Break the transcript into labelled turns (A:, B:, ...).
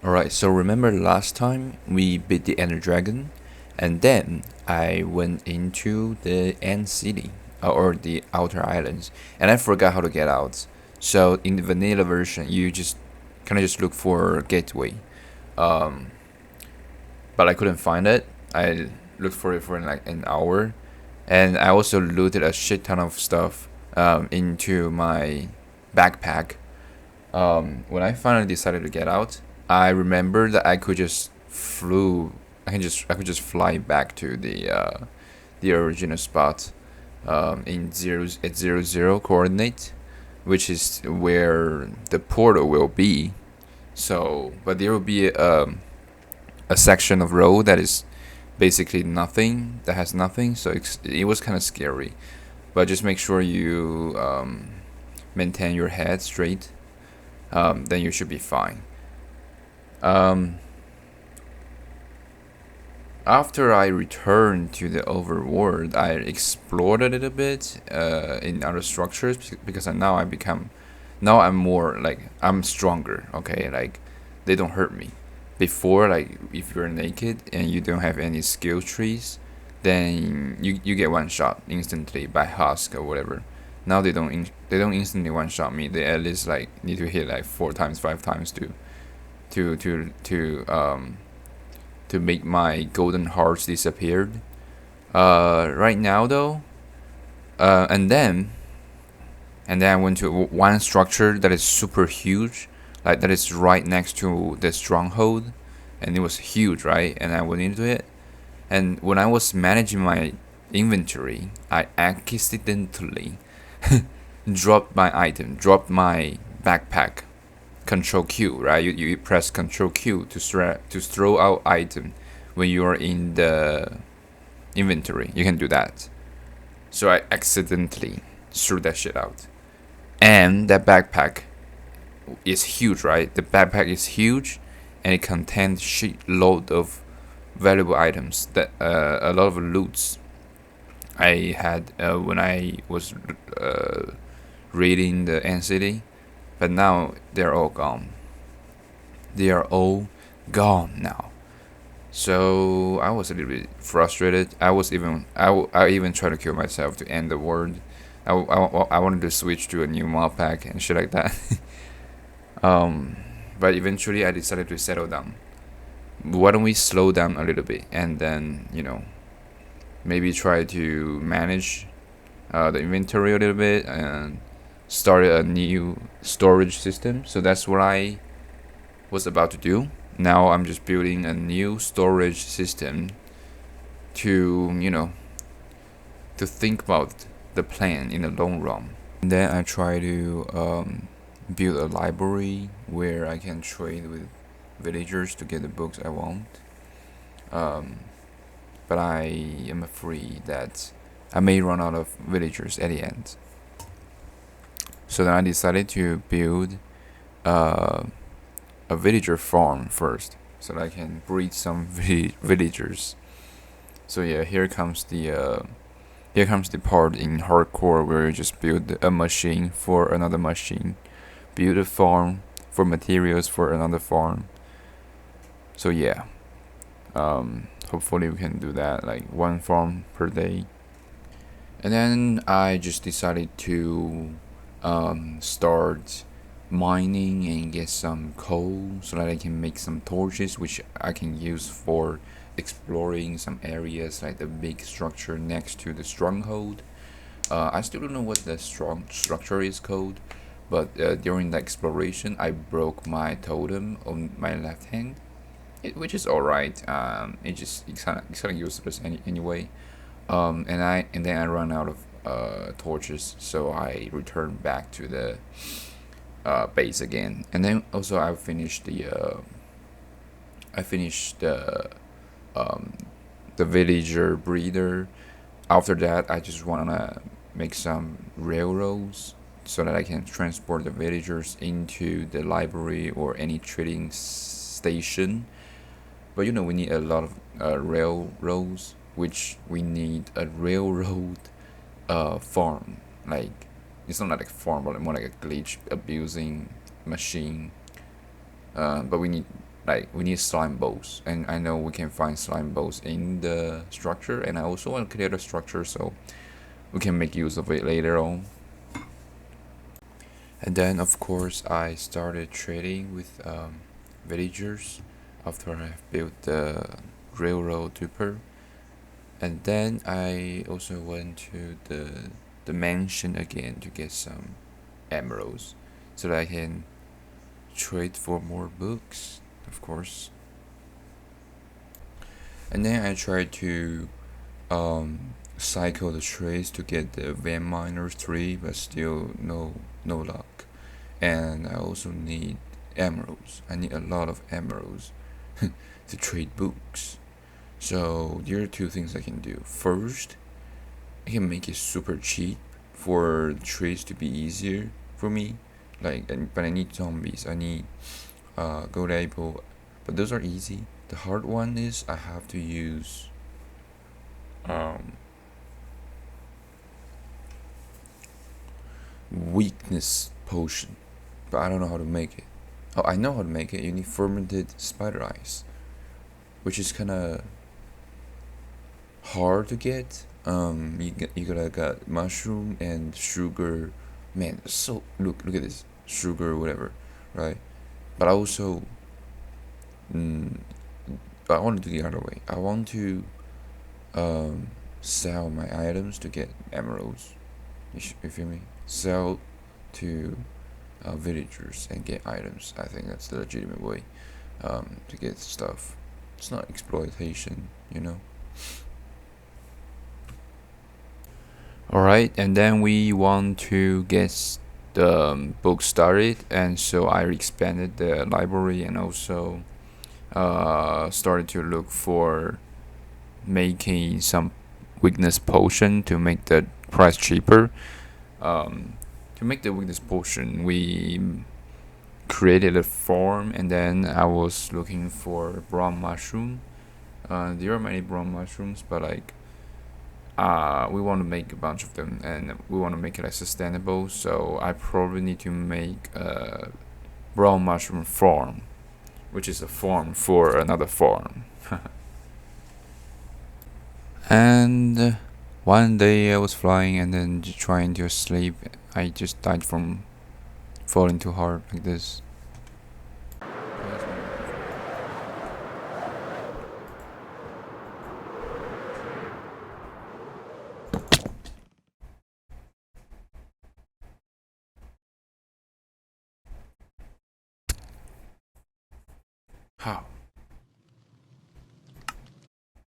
A: Alright, so remember last time we beat the Ender Dragon, and then I went into the End City, or the Outer Islands, and I forgot how to get out. So in the vanilla version, you just kind of just look for gateway, um, but I couldn't find it. I looked for it for like an hour, and I also looted a shit ton of stuff into my backpack. When I finally decided to get out, I remember that I could just flew. I could just fly back to the original spot, in zeros at 00 coordinate, which is where the portal will be. So, but there will be a section of road that is basically nothing, that has nothing. So it was kind of scary, but just make sure you maintain your head straight. Then you should be fine. Um, After I returned to the overworld, I explored a little bit in other structures because now I'm more like I'm stronger. Okay, like they don't hurt me. Before, like if you're naked and you don't have any skill trees, then you get one shot instantly by husk or whatever. Now they don't instantly one shot me. They at least like need to hit like 4 times, 5 times to to to um to make my golden hearts disappeared. Right now though, and then I went to one structure that is super huge, like that is right next to the stronghold, and it was huge, right? And I went into it, and when I was managing my inventory, I accidentally dropped my backpack. Control Q, right? You press Control Q to throw out item when you are in the inventory. You can do that. So I accidentally threw that shit out. And that backpack is huge, right? The backpack is huge, and it contains shitload of valuable items, that a lot of loots I had when I was raiding the End City, but now they're all gone. They are all gone now. So I was a little bit frustrated. I even tried to kill myself to end the world. I wanted to switch to a new mod pack and shit like that. um, but eventually I decided to settle down. Why don't we slow down a little bit and then maybe try to manage the inventory a little bit and start a new storage system. So that's what I was about to do. Now I'm just building a new storage system to to think about the plan in the long run. And then I try to build a library where I can trade with villagers to get the books I want. But I am afraid that I may run out of villagers at the end. So then I decided to build a villager farm first, so that I can breed some villagers. So yeah, here comes the part in hardcore where you just build a machine for another machine, build a farm for materials for another farm. So yeah, hopefully we can do that, like one farm per day. And then I just decided to start mining and get some coal so that I can make some torches, which I can use for exploring some areas like the big structure next to the stronghold. I still don't know what the strong structure is called, but during the exploration I broke my totem on my left hand, which is alright. It's kind of useless anyway. And then I run out of torches, so I return back to the base again. And then also I finished the villager breeder. After that, I just wanna make some railroads so that I can transport the villagers into the library or any trading station. But we need a lot of railroads, which we need a railroad farm. Like, it's not like a farm, but more like a glitch abusing machine. But we need Like we need slime balls, and I know we can find slime balls in the structure, and I also want to clear the structure so we can make use of it later on. And then of course I started trading with villagers after I've built the railroad duper. And then I also went to the mansion again to get some emeralds so that I can trade for more books, of course. And then I tried to cycle the trades to get the Van Miner 3, but still no luck. And I also need emeralds. I need a lot of emeralds to trade books. So there are two things I can do. First, I can make it super cheap for trades to be easier for me. But I need zombies. I need gold apple, but those are easy. The hard one is I have to use um, weakness potion, but I don't know how to make it. Oh, I know how to make it. You need fermented spider eyes, which is kind of hard to get. You gotta got mushroom and sugar. Man, so look at this sugar, whatever, right? But I also, mm, I want to do the other way. I want to um, sell my items to get emeralds. You feel me? Sell to villagers and get items. I think that's the legitimate way to get stuff. It's not exploitation, you know. Alright, and then we want to get the book started, and so I expanded the library and also started to look for making some weakness potion to make the price cheaper. To make the weakness potion, we created a farm, and then I was looking for brown mushroom. There are many brown mushrooms, but we want to make a bunch of them, and we want to make it like sustainable. So I probably need to make a brown mushroom farm, which is a farm for another farm. And one day I was flying and then trying to sleep. I just died from falling too hard like this. How?